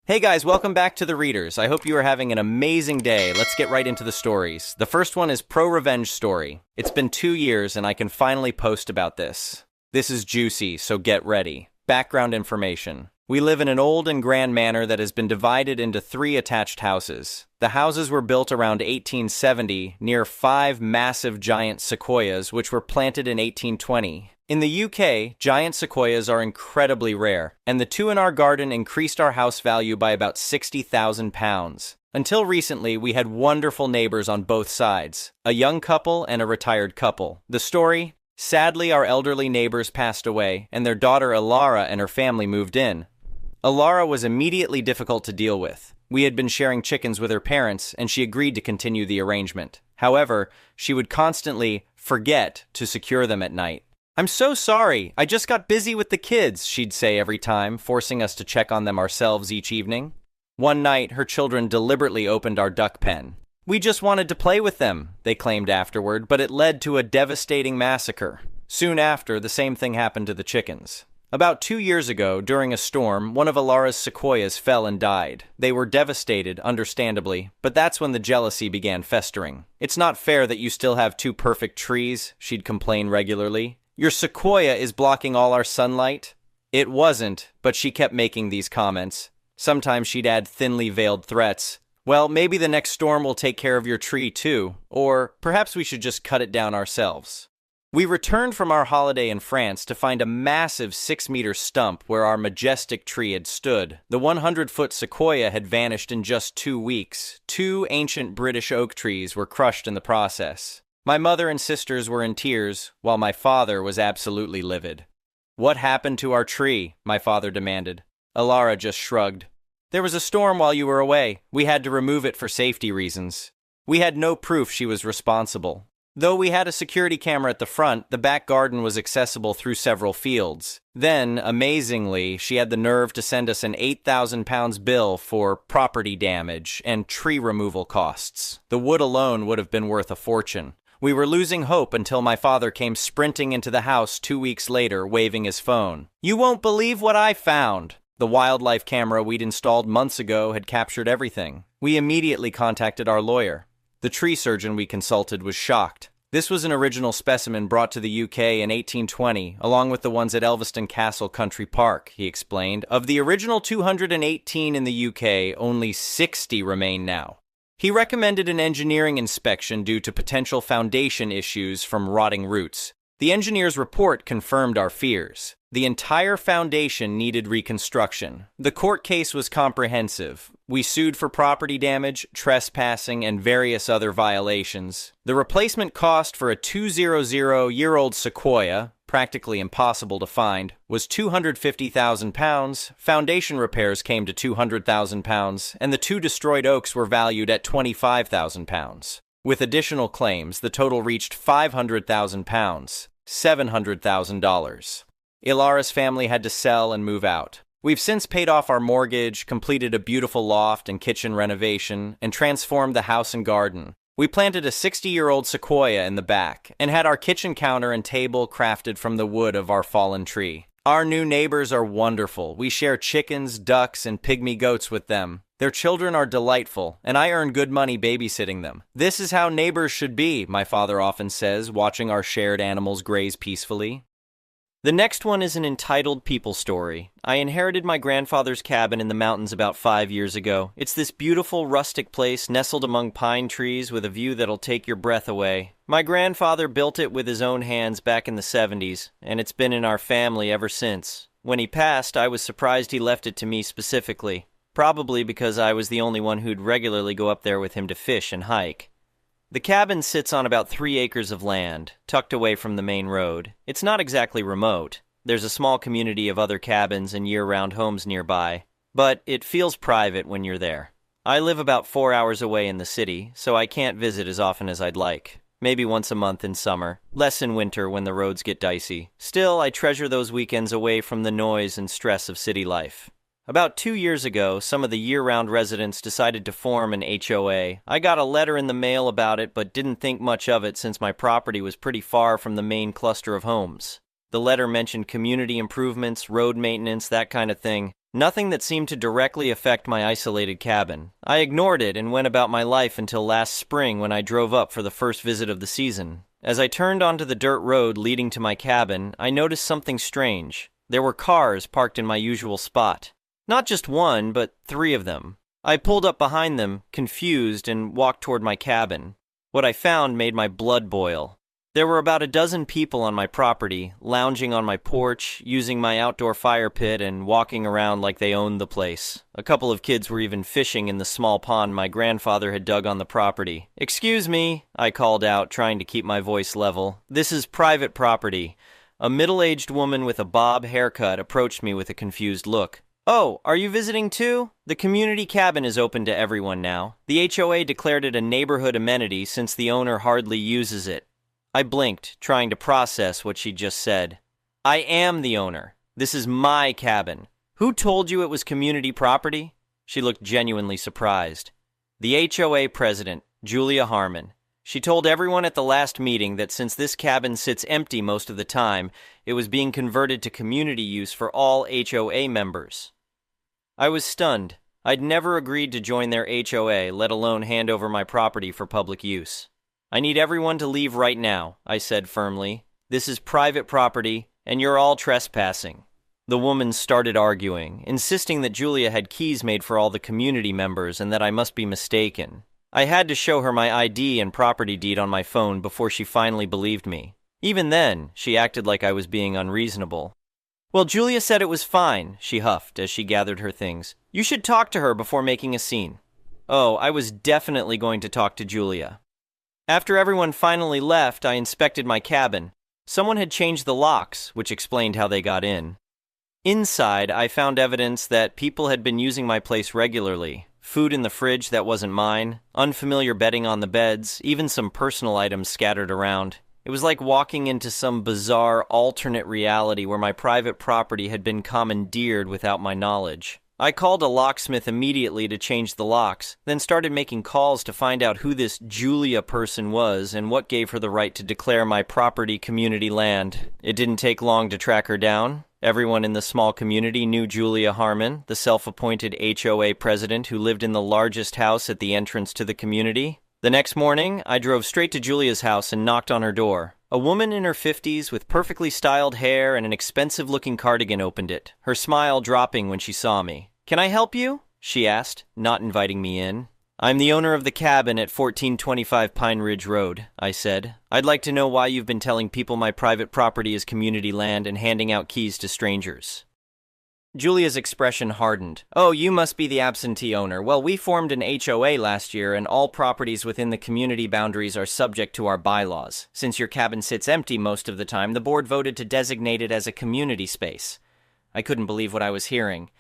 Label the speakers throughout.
Speaker 1: Hey guys, welcome back to The Readers. I hope you are having an amazing day. Let's get right into the stories. The first one is Prorevenge story. It's been 2 years and I can finally post about this. This is juicy, so get ready. Background information. We live in an old and grand manor that has been divided into 3 attached houses. The houses were built around 1870 near 5 massive giant sequoias which were planted in 1820. In the UK, giant sequoias are incredibly rare, and the 2 in our garden increased our house value by about £60,000. Until recently, we had wonderful neighbors on both sides, a young couple and a retired couple. The story? Sadly, our elderly neighbors passed away, and their daughter Alara and her family moved in. Alara was immediately difficult to deal with. We had been sharing chickens with her parents, and she agreed to continue the arrangement. However, she would constantly forget to secure them at night. "I'm so sorry, I just got busy with the kids," she'd say every time, forcing us to check on them ourselves each evening. One night, her children deliberately opened our duck pen. "We just wanted to play with them," they claimed afterward, but it led to a devastating massacre. Soon after, the same thing happened to the chickens. About 2 years ago, during a storm, one of Alara's sequoias fell and died. They were devastated, understandably, but that's when the jealousy began festering. "It's not fair that you still have 2 perfect trees," she'd complain regularly. "Your sequoia is blocking all our sunlight." It wasn't, but she kept making these comments. Sometimes she'd add thinly veiled threats. "Well, maybe the next storm will take care of your tree too, or perhaps we should just cut it down ourselves." We returned from our holiday in France to find a massive 6-meter stump where our majestic tree had stood. The 100-foot sequoia had vanished in just 2 weeks. 2 ancient British oak trees were crushed in the process. My mother and sisters were in tears, while my father was absolutely livid. "What happened to our tree?" my father demanded. Alara just shrugged. "There was a storm while you were away. We had to remove it for safety reasons." We had no proof she was responsible. Though we had a security camera at the front, the back garden was accessible through several fields. Then, amazingly, she had the nerve to send us an £8,000 bill for property damage and tree removal costs. The wood alone would have been worth a fortune. We were losing hope until my father came sprinting into the house 2 weeks later, waving his phone. "You won't believe what I found!" The wildlife camera we'd installed months ago had captured everything. We immediately contacted our lawyer. The tree surgeon we consulted was shocked. This was an original specimen brought to the UK in 1820, along with the ones at Elveston Castle Country Park, he explained. Of the original 218 in the UK, only 60 remain now. He recommended an engineering inspection due to potential foundation issues from rotting roots. The engineer's report confirmed our fears. The entire foundation needed reconstruction. The court case was comprehensive. We sued for property damage, trespassing, and various other violations. The replacement cost for a 200-year-old sequoia, practically impossible to find, was £250,000. Foundation repairs came to £200,000, and the 2 destroyed oaks were valued at £25,000. With additional claims, the total reached £500,000, $700,000. Ilara's family had to sell and move out. We've since paid off our mortgage, completed a beautiful loft and kitchen renovation, and transformed the house and garden. We planted a 60-year-old sequoia in the back, and had our kitchen counter and table crafted from the wood of our fallen tree. Our new neighbors are wonderful. We share chickens, ducks, and pygmy goats with them. Their children are delightful, and I earn good money babysitting them. "This is how neighbors should be," my father often says, watching our shared animals graze peacefully. The next one is an entitled people story. I inherited my grandfather's cabin in the mountains about 5 years ago. It's this beautiful rustic place nestled among pine trees with a view that'll take your breath away. My grandfather built it with his own hands back in the 70s, and it's been in our family ever since. When he passed, I was surprised he left it to me specifically, probably because I was the only one who'd regularly go up there with him to fish and hike. The cabin sits on about 3 acres of land, tucked away from the main road. It's not exactly remote. There's a small community of other cabins and year-round homes nearby, but it feels private when you're there. I live about 4 hours away in the city, so I can't visit as often as I'd like. Maybe once a month in summer, less in winter when the roads get dicey. Still, I treasure those weekends away from the noise and stress of city life. About 2 years ago, some of the year-round residents decided to form an HOA. I got a letter in the mail about it, but didn't think much of it since my property was pretty far from the main cluster of homes. The letter mentioned community improvements, road maintenance, that kind of thing. Nothing that seemed to directly affect my isolated cabin. I ignored it and went about my life until last spring when I drove up for the first visit of the season. As I turned onto the dirt road leading to my cabin, I noticed something strange. There were cars parked in my usual spot. Not just one, but 3 of them. I pulled up behind them, confused, and walked toward my cabin. What I found made my blood boil. There were about a dozen people on my property, lounging on my porch, using my outdoor fire pit, and walking around like they owned the place. A couple of kids were even fishing in the small pond my grandfather had dug on the property. "Excuse me," I called out, trying to keep my voice level. "This is private property." A middle-aged woman with a bob haircut approached me with a confused look. "Oh, are you visiting too? The community cabin is open to everyone now. The HOA declared it a neighborhood amenity since the owner hardly uses it." I blinked, trying to process what she just said. "I am the owner. This is my cabin. Who told you it was community property?" She looked genuinely surprised. "The HOA president, Julia Harmon. She told everyone at the last meeting that since this cabin sits empty most of the time, it was being converted to community use for all HOA members." I was stunned. I'd never agreed to join their HOA, let alone hand over my property for public use. "I need everyone to leave right now," I said firmly. "This is private property, and you're all trespassing." The woman started arguing, insisting that Julia had keys made for all the community members and that I must be mistaken. I had to show her my ID and property deed on my phone before she finally believed me. Even then, she acted like I was being unreasonable. "Well, Julia said it was fine," she huffed as she gathered her things. "You should talk to her before making a scene." Oh, I was definitely going to talk to Julia. After everyone finally left, I inspected my cabin. Someone had changed the locks, which explained how they got in. Inside, I found evidence that people had been using my place regularly. Food in the fridge that wasn't mine, unfamiliar bedding on the beds, even some personal items scattered around. It was like walking into some bizarre alternate reality where my private property had been commandeered without my knowledge. I called a locksmith immediately to change the locks, then started making calls to find out who this Julia person was and what gave her the right to declare my property community land. It didn't take long to track her down. Everyone in the small community knew Julia Harmon, the self-appointed HOA president who lived in the largest house at the entrance to the community. The next morning, I drove straight to Julia's house and knocked on her door. A woman in her 50s with perfectly styled hair and an expensive-looking cardigan opened it, her smile dropping when she saw me. "Can I help you?" she asked, not inviting me in. "I'm the owner of the cabin at 1425 Pine Ridge Road," I said. "I'd like to know why you've been telling people my private property is community land and handing out keys to strangers." Julia's expression hardened. "Oh, you must be the absentee owner. Well, we formed an HOA last year, and all properties within the community boundaries are subject to our bylaws. Since your cabin sits empty most of the time, the board voted to designate it as a community space." I couldn't believe what I was hearing.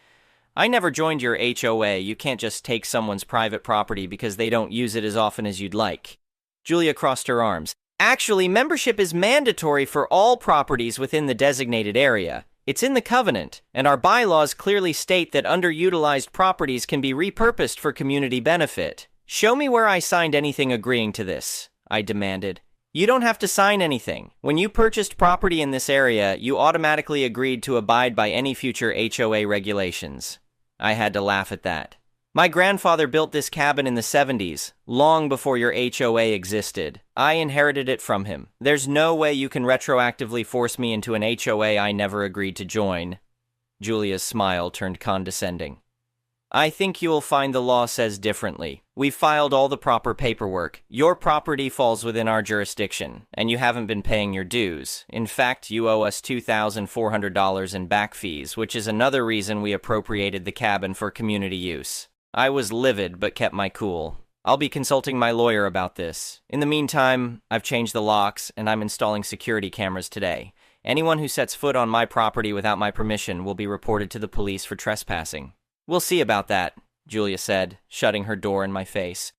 Speaker 1: "I never joined your HOA. You can't just take someone's private property because they don't use it as often as you'd like." Julia crossed her arms. "Actually, membership is mandatory for all properties within the designated area. It's in the covenant, and our bylaws clearly state that underutilized properties can be repurposed for community benefit. Show me where I signed anything agreeing to this," I demanded. "You don't have to sign anything. When you purchased property in this area, you automatically agreed to abide by any future HOA regulations." I had to laugh at that. "My grandfather built this cabin in the 70s, long before your HOA existed. I inherited it from him. There's no way you can retroactively force me into an HOA I never agreed to join." Julia's smile turned condescending. "I think you will find the law says differently. We've filed all the proper paperwork. Your property falls within our jurisdiction, and you haven't been paying your dues. In fact, you owe us $2,400 in back fees, which is another reason we appropriated the cabin for community use." I was livid, but kept my cool. "I'll be consulting my lawyer about this. In the meantime, I've changed the locks, and I'm installing security cameras today. Anyone who sets foot on my property without my permission will be reported to the police for trespassing." "We'll see about that," Julia said, shutting her door in my face.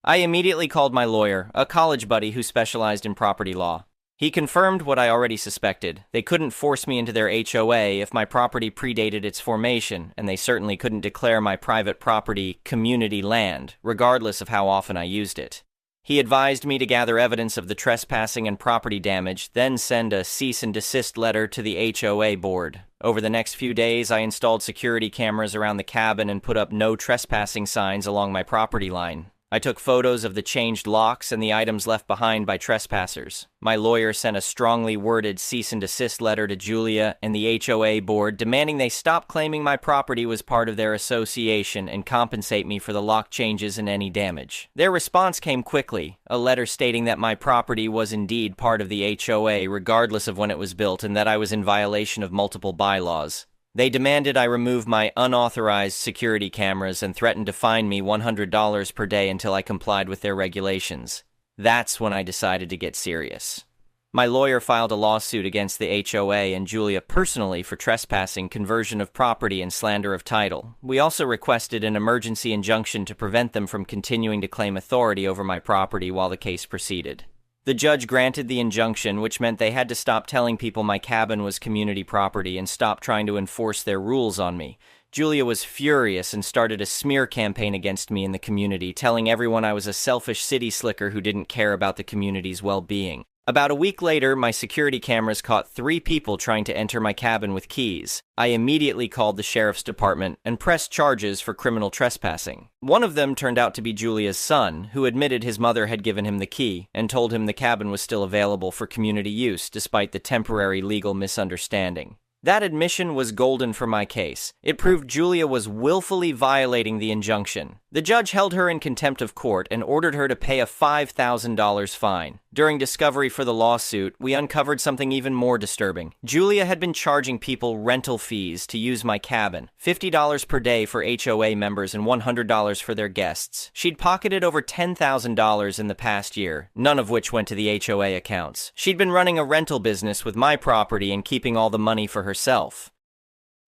Speaker 1: I immediately called my lawyer, a college buddy who specialized in property law. He confirmed what I already suspected. They couldn't force me into their HOA if my property predated its formation, and they certainly couldn't declare my private property community land, regardless of how often I used it. He advised me to gather evidence of the trespassing and property damage, then send a cease and desist letter to the HOA board. Over the next few days, I installed security cameras around the cabin and put up no trespassing signs along my property line. I took photos of the changed locks and the items left behind by trespassers. My lawyer sent a strongly worded cease and desist letter to Julia and the HOA board demanding they stop claiming my property was part of their association and compensate me for the lock changes and any damage. Their response came quickly, a letter stating that my property was indeed part of the HOA regardless of when it was built and that I was in violation of multiple bylaws. They demanded I remove my unauthorized security cameras and threatened to fine me $100 per day until I complied with their regulations. That's when I decided to get serious. My lawyer filed a lawsuit against the HOA and Julia personally for trespassing, conversion of property, and slander of title. We also requested an emergency injunction to prevent them from continuing to claim authority over my property while the case proceeded. The judge granted the injunction, which meant they had to stop telling people my cabin was community property and stop trying to enforce their rules on me. Julia was furious and started a smear campaign against me in the community, telling everyone I was a selfish city slicker who didn't care about the community's well-being. About a week later, my security cameras caught 3 people trying to enter my cabin with keys. I immediately called the sheriff's department and pressed charges for criminal trespassing. One of them turned out to be Julia's son, who admitted his mother had given him the key and told him the cabin was still available for community use despite the temporary legal misunderstanding. That admission was golden for my case. It proved Julia was willfully violating the injunction. The judge held her in contempt of court and ordered her to pay a $5,000 fine. During discovery for the lawsuit, we uncovered something even more disturbing. Julia had been charging people rental fees to use my cabin, $50 per day for HOA members and $100 for their guests. She'd pocketed over $10,000 in the past year, none of which went to the HOA accounts. She'd been running a rental business with my property and keeping all the money for herself.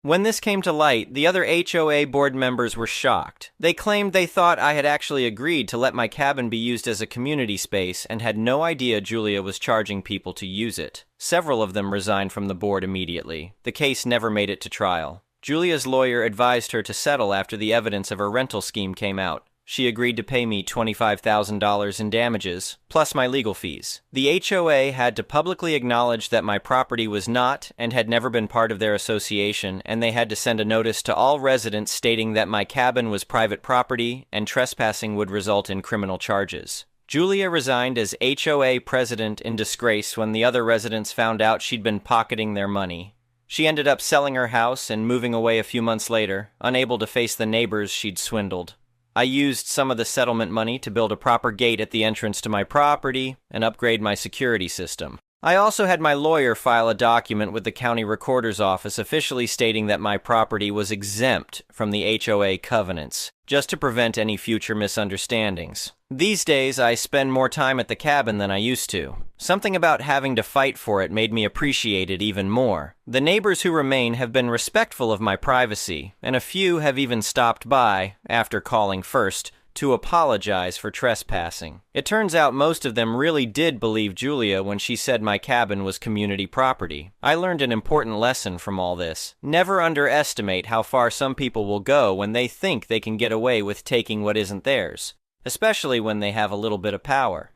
Speaker 1: When this came to light, the other HOA board members were shocked. They claimed they thought I had actually agreed to let my cabin be used as a community space and had no idea Julia was charging people to use it. Several of them resigned from the board immediately. The case never made it to trial. Julia's lawyer advised her to settle after the evidence of her rental scheme came out. She agreed to pay me $25,000 in damages, plus my legal fees. The HOA had to publicly acknowledge that my property was not and had never been part of their association, and they had to send a notice to all residents stating that my cabin was private property and trespassing would result in criminal charges. Julia resigned as HOA president in disgrace when the other residents found out she'd been pocketing their money. She ended up selling her house and moving away a few months later, unable to face the neighbors she'd swindled. I used some of the settlement money to build a proper gate at the entrance to my property and upgrade my security system. I also had my lawyer file a document with the county recorder's office officially stating that my property was exempt from the HOA covenants, just to prevent any future misunderstandings. These days, I spend more time at the cabin than I used to. Something about having to fight for it made me appreciate it even more. The neighbors who remain have been respectful of my privacy, and a few have even stopped by, after calling first, to apologize for trespassing. It turns out most of them really did believe Julia when she said my cabin was community property. I learned an important lesson from all this. Never underestimate how far some people will go when they think they can get away with taking what isn't theirs, especially when they have a little bit of power.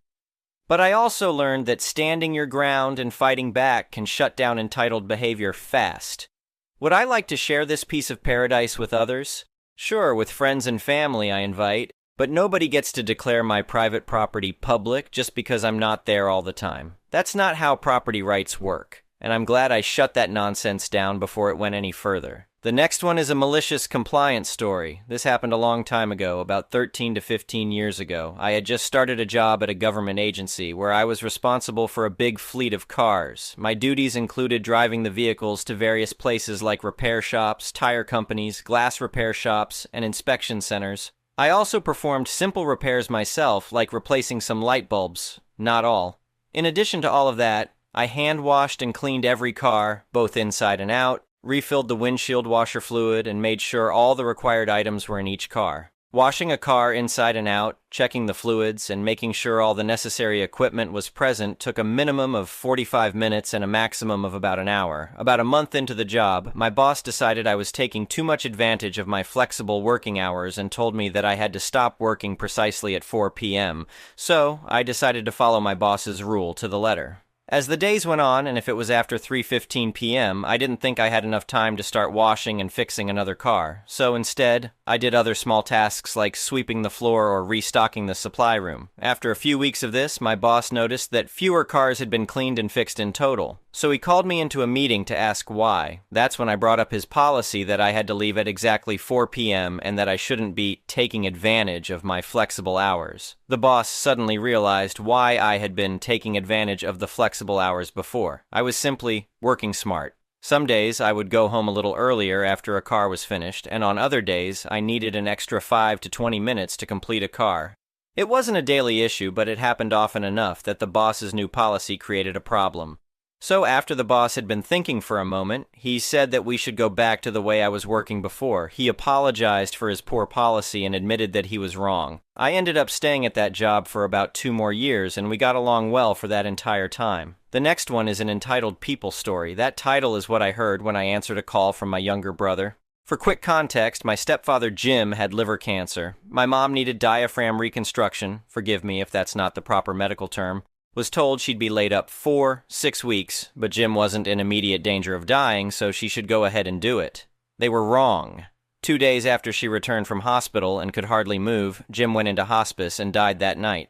Speaker 1: But I also learned that standing your ground and fighting back can shut down entitled behavior fast. Would I like to share this piece of paradise with others? Sure, with friends and family I invite. But nobody gets to declare my private property public just because I'm not there all the time. That's not how property rights work, and I'm glad I shut that nonsense down before it went any further. The next one is a malicious compliance story. This happened a long time ago, about 13 to 15 years ago. I had just started a job at a government agency where I was responsible for a big fleet of cars. My duties included driving the vehicles to various places like repair shops, tire companies, glass repair shops, and inspection centers. I also performed simple repairs myself, like replacing some light bulbs, not all. In addition to all of that, I hand-washed and cleaned every car, both inside and out, refilled the windshield washer fluid, and made sure all the required items were in each car. Washing a car inside and out, checking the fluids, and making sure all the necessary equipment was present took a minimum of 45 minutes and a maximum of about an hour. About a month into the job, my boss decided I was taking too much advantage of my flexible working hours and told me that I had to stop working precisely at 4 p.m., so I decided to follow my boss's rule to the letter. As the days went on, and if it was after 3:15 p.m., I didn't think I had enough time to start washing and fixing another car, so instead, I did other small tasks like sweeping the floor or restocking the supply room. After a few weeks of this, my boss noticed that fewer cars had been cleaned and fixed in total, so he called me into a meeting to ask why. That's when I brought up his policy that I had to leave at exactly 4 p.m. and that I shouldn't be taking advantage of my flexible hours. The boss suddenly realized why I had been taking advantage of the flexible hours before. I was simply working smart. Some days I would go home a little earlier after a car was finished, and on other days I needed an extra 5 to 20 minutes to complete a car. It wasn't a daily issue, but it happened often enough that the boss's new policy created a problem. So after the boss had been thinking for a moment, he said that we should go back to the way I was working before. He apologized for his poor policy and admitted that he was wrong. I ended up staying at that job for about 2 more years, and we got along well for that entire time. The next one is an entitled people story. That title is what I heard when I answered a call from my younger brother. For quick context, my stepfather Jim had liver cancer. My mom needed diaphragm reconstruction, forgive me if that's not the proper medical term, was told she'd be laid up 4-6 weeks, but Jim wasn't in immediate danger of dying, so she should go ahead and do it. They were wrong. 2 days after she returned from hospital and could hardly move, Jim went into hospice and died that night.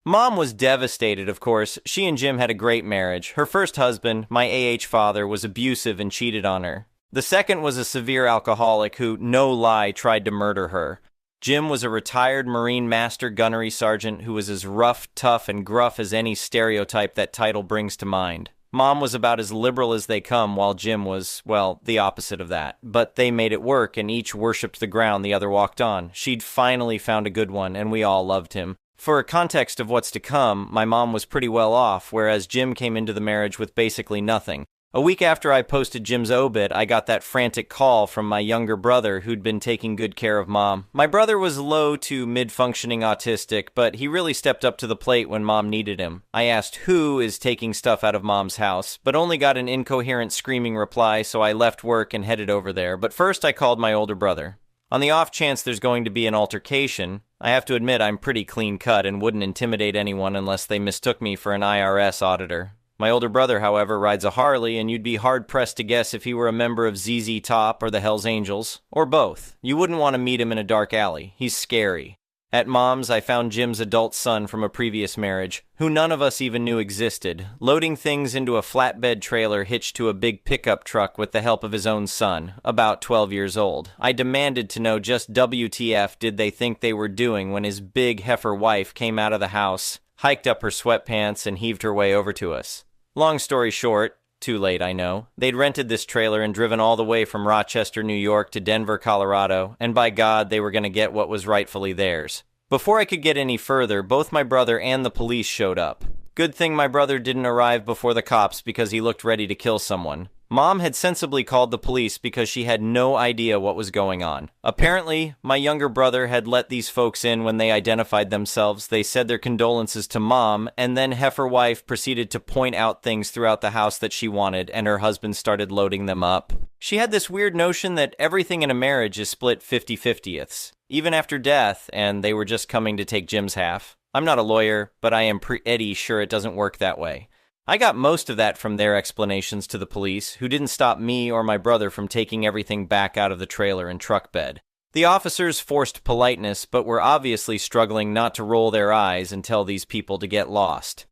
Speaker 1: Mom was devastated, of course. She and Jim had a great marriage. Her first husband, my father, was abusive and cheated on her. The second was a severe alcoholic who, no lie, tried to murder her. Jim was a retired Marine Master Gunnery Sergeant who was as rough, tough, and gruff as any stereotype that title brings to mind. Mom was about as liberal as they come, while Jim was, well, the opposite of that. But they made it work, and each worshipped the ground the other walked on. She'd finally found a good one, and we all loved him. For a context of what's to come, my mom was pretty well off, whereas Jim came into the marriage with basically nothing. A week after I posted Jim's obit, I got that frantic call from my younger brother who'd been taking good care of Mom. My brother was low to mid-functioning autistic, but he really stepped up to the plate when Mom needed him. I asked who is taking stuff out of Mom's house, but only got an incoherent screaming reply, so I left work and headed over there. But first I called my older brother. On the off chance there's going to be an altercation, I have to admit I'm pretty clean-cut and wouldn't intimidate anyone unless they mistook me for an IRS auditor. My older brother, however, rides a Harley, and you'd be hard-pressed to guess if he were a member of ZZ Top or the Hells Angels, or both. You wouldn't want to meet him in a dark alley. He's scary. At Mom's, I found Jim's adult son from a previous marriage, who none of us even knew existed, loading things into a flatbed trailer hitched to a big pickup truck with the help of his own son, about 12 years old. I demanded to know just WTF did they think they were doing when his big heifer wife came out of the house, hiked up her sweatpants, and heaved her way over to us. Long story short, too late I know, they'd rented this trailer and driven all the way from Rochester, New York to Denver, Colorado, and by God, they were going to get what was rightfully theirs. Before I could get any further, both my brother and the police showed up. Good thing my brother didn't arrive before the cops because he looked ready to kill someone. Mom had sensibly called the police because she had no idea what was going on. Apparently, my younger brother had let these folks in when they identified themselves. They said their condolences to Mom, and then heifer wife proceeded to point out things throughout the house that she wanted, and her husband started loading them up. She had this weird notion that everything in a marriage is split 50-50ths, even after death, and they were just coming to take Jim's half. I'm not a lawyer, but I am pretty sure it doesn't work that way. I got most of that from their explanations to the police, who didn't stop me or my brother from taking everything back out of the trailer and truck bed. The officers forced politeness, but were obviously struggling not to roll their eyes and tell these people to get lost.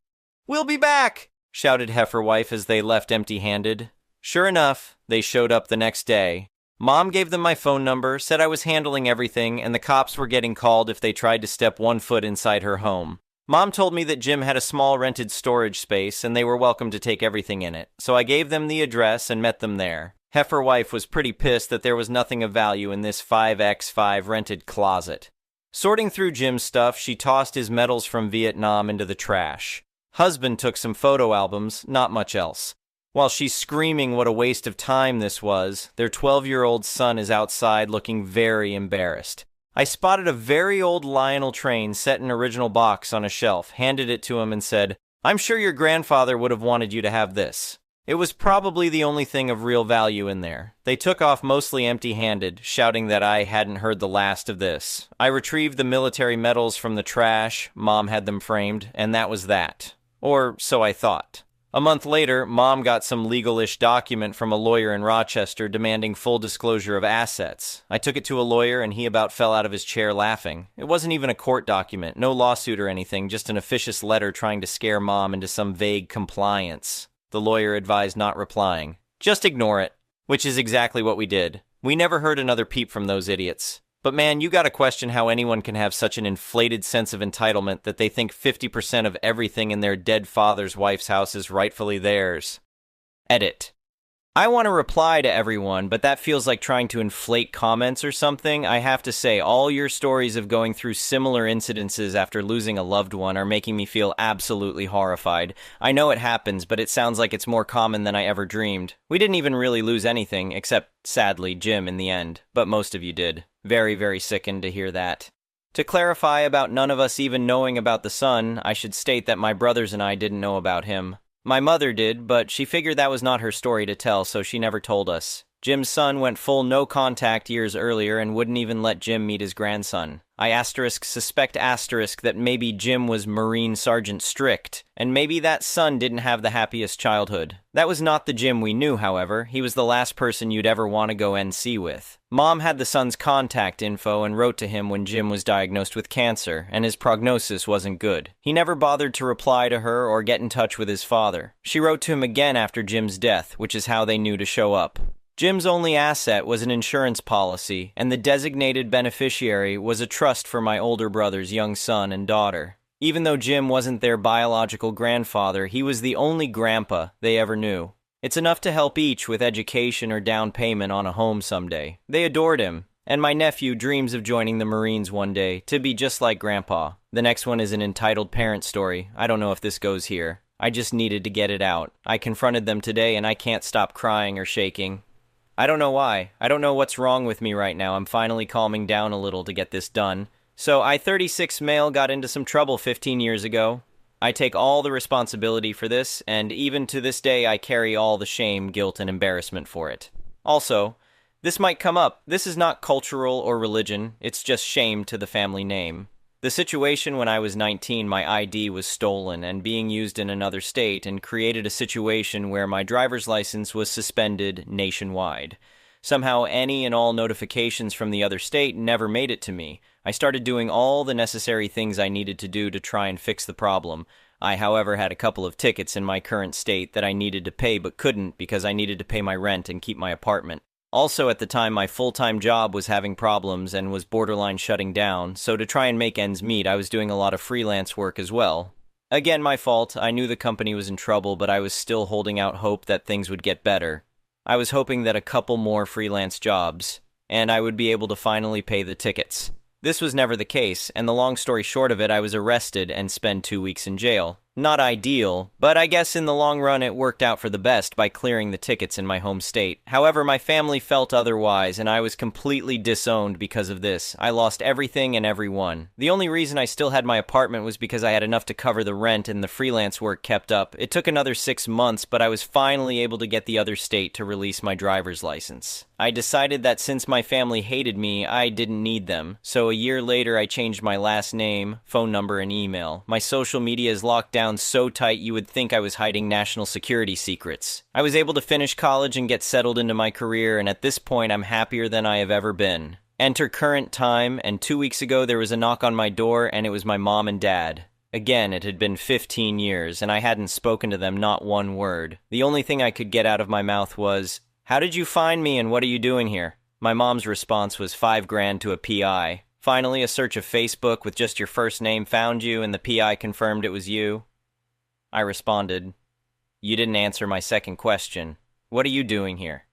Speaker 1: "We'll be back!" shouted heifer wife as they left empty-handed. Sure enough, they showed up the next day. Mom gave them my phone number, said I was handling everything, and the cops were getting called if they tried to step 1 foot inside her home. Mom told me that Jim had a small rented storage space and they were welcome to take everything in it, so I gave them the address and met them there. Heifer wife was pretty pissed that there was nothing of value in this 5x5 rented closet. Sorting through Jim's stuff, she tossed his medals from Vietnam into the trash. Husband took some photo albums, not much else. While she's screaming what a waste of time this was, their 12-year-old son is outside looking very embarrassed. I spotted a very old Lionel train set in original box on a shelf, handed it to him and said, "I'm sure your grandfather would have wanted you to have this." It was probably the only thing of real value in there. They took off mostly empty-handed, shouting that I hadn't heard the last of this. I retrieved the military medals from the trash, Mom had them framed, and that was that. Or so I thought. A month later, Mom got some legal-ish document from a lawyer in Rochester demanding full disclosure of assets. I took it to a lawyer and he about fell out of his chair laughing. It wasn't even a court document, no lawsuit or anything, just an officious letter trying to scare Mom into some vague compliance. The lawyer advised not replying. Just ignore it. Which is exactly what we did. We never heard another peep from those idiots. But man, you gotta question how anyone can have such an inflated sense of entitlement that they think 50% of everything in their dead father's wife's house is rightfully theirs. Edit. I want to reply to everyone, but that feels like trying to inflate comments or something. I have to say, all your stories of going through similar incidences after losing a loved one are making me feel absolutely horrified. I know it happens, but it sounds like it's more common than I ever dreamed. We didn't even really lose anything, except, sadly, Jim in the end. But most of you did. Very, very sickened to hear that. To clarify about none of us even knowing about the son, I should state that my brothers and I didn't know about him. My mother did, but she figured that was not her story to tell, so she never told us. Jim's son went full no contact years earlier and wouldn't even let Jim meet his grandson. I suspect that maybe Jim was Marine Sergeant Strict, and maybe that son didn't have the happiest childhood. That was not the Jim we knew, however. He was the last person you'd ever want to go NC with. Mom had the son's contact info and wrote to him when Jim was diagnosed with cancer, and his prognosis wasn't good. He never bothered to reply to her or get in touch with his father. She wrote to him again after Jim's death, which is how they knew to show up. Jim's only asset was an insurance policy, and the designated beneficiary was a trust for my older brother's young son and daughter. Even though Jim wasn't their biological grandfather, he was the only grandpa they ever knew. It's enough to help each with education or down payment on a home someday. They adored him, and my nephew dreams of joining the Marines one day, to be just like Grandpa. The next one is an entitled parent story. I don't know if this goes here. I just needed to get it out. I confronted them today and I can't stop crying or shaking. I don't know why. I don't know what's wrong with me right now. I'm finally calming down a little to get this done. So I, 36 male, got into some trouble 15 years ago. I take all the responsibility for this, and even to this day I carry all the shame, guilt, and embarrassment for it. Also, this might come up. This is not cultural or religion. It's just shame to the family name. The situation when I was 19, my ID was stolen and being used in another state and created a situation where my driver's license was suspended nationwide. Somehow any and all notifications from the other state never made it to me. I started doing all the necessary things I needed to do to try and fix the problem. I, however, had a couple of tickets in my current state that I needed to pay but couldn't because I needed to pay my rent and keep my apartment. Also, at the time, my full-time job was having problems and was borderline shutting down, so to try and make ends meet, I was doing a lot of freelance work as well. Again, my fault. I knew the company was in trouble, but I was still holding out hope that things would get better. I was hoping that a couple more freelance jobs, and I would be able to finally pay the tickets. This was never the case, and the long story short of it, I was arrested and spent 2 weeks in jail. Not ideal, but I guess in the long run it worked out for the best by clearing the tickets in my home state. However, my family felt otherwise, and I was completely disowned because of this. I lost everything and everyone. The only reason I still had my apartment was because I had enough to cover the rent and the freelance work kept up. It took another 6 months, but I was finally able to get the other state to release my driver's license. I decided that since my family hated me, I didn't need them. So a year later, I changed my last name, phone number, and email. My social media is locked down so tight you would think I was hiding national security secrets. I was able to finish college and get settled into my career, and at this point, I'm happier than I have ever been. Enter current time, and 2 weeks ago, there was a knock on my door, and it was my mom and dad. Again, it had been 15 years, and I hadn't spoken to them not one word. The only thing I could get out of my mouth was, "How did you find me and what are you doing here?" My mom's response was $5,000 to a PI. Finally, a search of Facebook with just your first name found you and the PI confirmed it was you. I responded, "You didn't answer my second question. What are you doing here?"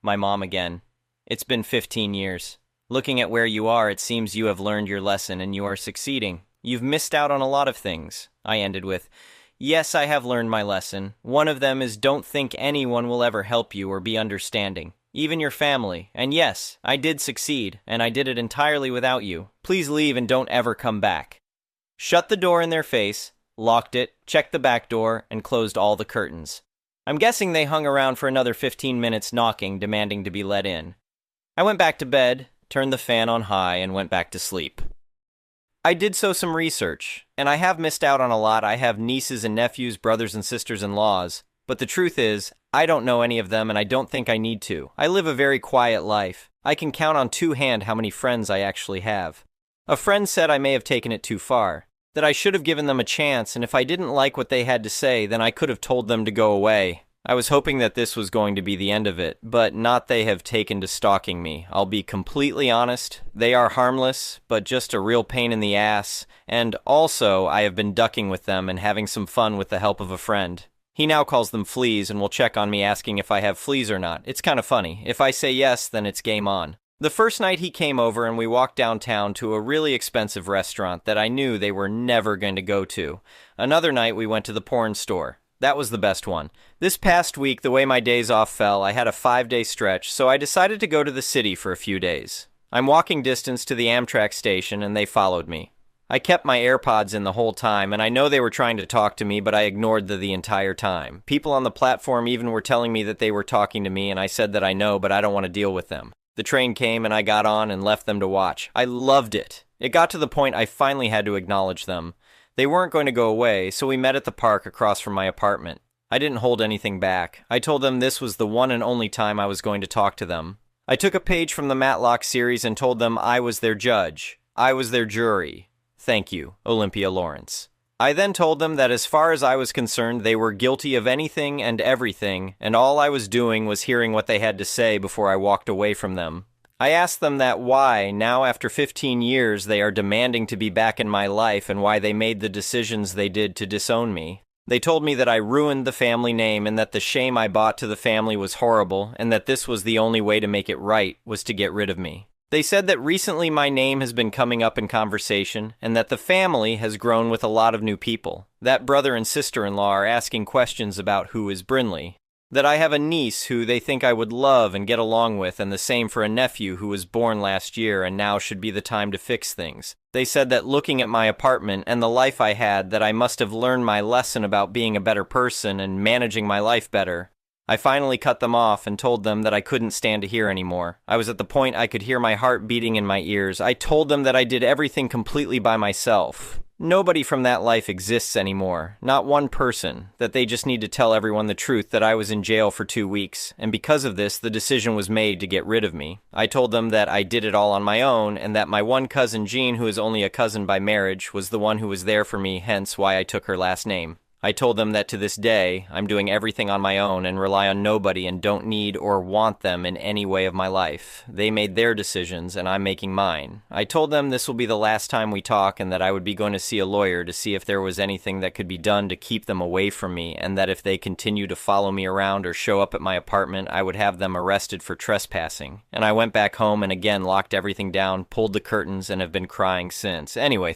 Speaker 1: My mom again. "It's been 15 years. Looking at where you are, it seems you have learned your lesson and you are succeeding. You've missed out on a lot of things." I ended with, "Yes, I have learned my lesson. One of them is don't think anyone will ever help you or be understanding. even your family. And yes, I did succeed, and I did it entirely without you. Please leave and don't ever come back." Shut the door in their face, locked it, checked the back door, and closed all the curtains. I'm guessing they hung around for another 15 minutes knocking, demanding to be let in. I went back to bed, turned the fan on high, and went back to sleep. I did some research, and I have missed out on a lot. I have nieces and nephews, brothers and sisters-in-laws, but the truth is, I don't know any of them, and I don't think I need to. I live a very quiet life. I can count on two hands how many friends I actually have. A friend said I may have taken it too far, that I should have given them a chance, and if I didn't like what they had to say, then I could have told them to go away. I was hoping that this was going to be the end of it, but not they have taken to stalking me. I'll be completely honest, they are harmless, but just a real pain in the ass, and also I have been ducking with them and having some fun with the help of a friend. He now calls them fleas and will check on me asking if I have fleas or not. It's kind of funny. If I say yes, then it's game on. The first night he came over and we walked downtown to a really expensive restaurant that I knew they were never going to go to. Another night we went to the porn store. That was the best one. This past week, the way my days off fell, I had a 5-day stretch, so I decided to go to the city for a few days. I'm walking distance to the Amtrak station, and they followed me. I kept my AirPods in the whole time, and I know they were trying to talk to me, but I ignored the entire time. People on the platform even were telling me that they were talking to me, and I said that I know, but I don't want to deal with them. The train came, and I got on and left them to watch. I loved it. It got to the point I finally had to acknowledge them. They weren't going to go away, so we met at the park across from my apartment. I didn't hold anything back. I told them this was the one and only time I was going to talk to them. I took a page from the Matlock series and told them I was their judge. I was their jury. Thank you, Olympia Lawrence. I then told them that as far as I was concerned, they were guilty of anything and everything, and all I was doing was hearing what they had to say before I walked away from them. I asked them that why, now after 15 years, they are demanding to be back in my life and why they made the decisions they did to disown me. They told me that I ruined the family name and that the shame I brought to the family was horrible and that this was the only way to make it right, was to get rid of me. They said that recently my name has been coming up in conversation and that the family has grown with a lot of new people. That brother and sister-in-law are asking questions about who is Brinley. That I have a niece who they think I would love and get along with, and the same for a nephew who was born last year and now should be the time to fix things. They said that looking at my apartment and the life I had, that I must have learned my lesson about being a better person and managing my life better. I finally cut them off and told them that I couldn't stand to hear anymore. I was at the point I could hear my heart beating in my ears. I told them that I did everything completely by myself. Nobody from that life exists anymore, not one person, that they just need to tell everyone the truth that I was in jail for 2 weeks, and because of this, the decision was made to get rid of me. I told them that I did it all on my own, and that my one cousin Jean, who is only a cousin by marriage, was the one who was there for me, hence why I took her last name. I told them that to this day, I'm doing everything on my own and rely on nobody and don't need or want them in any way of my life. They made their decisions and I'm making mine. I told them this will be the last time we talk and that I would be going to see a lawyer to see if there was anything that could be done to keep them away from me, and that if they continue to follow me around or show up at my apartment, I would have them arrested for trespassing. And I went back home and again locked everything down, pulled the curtains, and have been crying since. Anyway,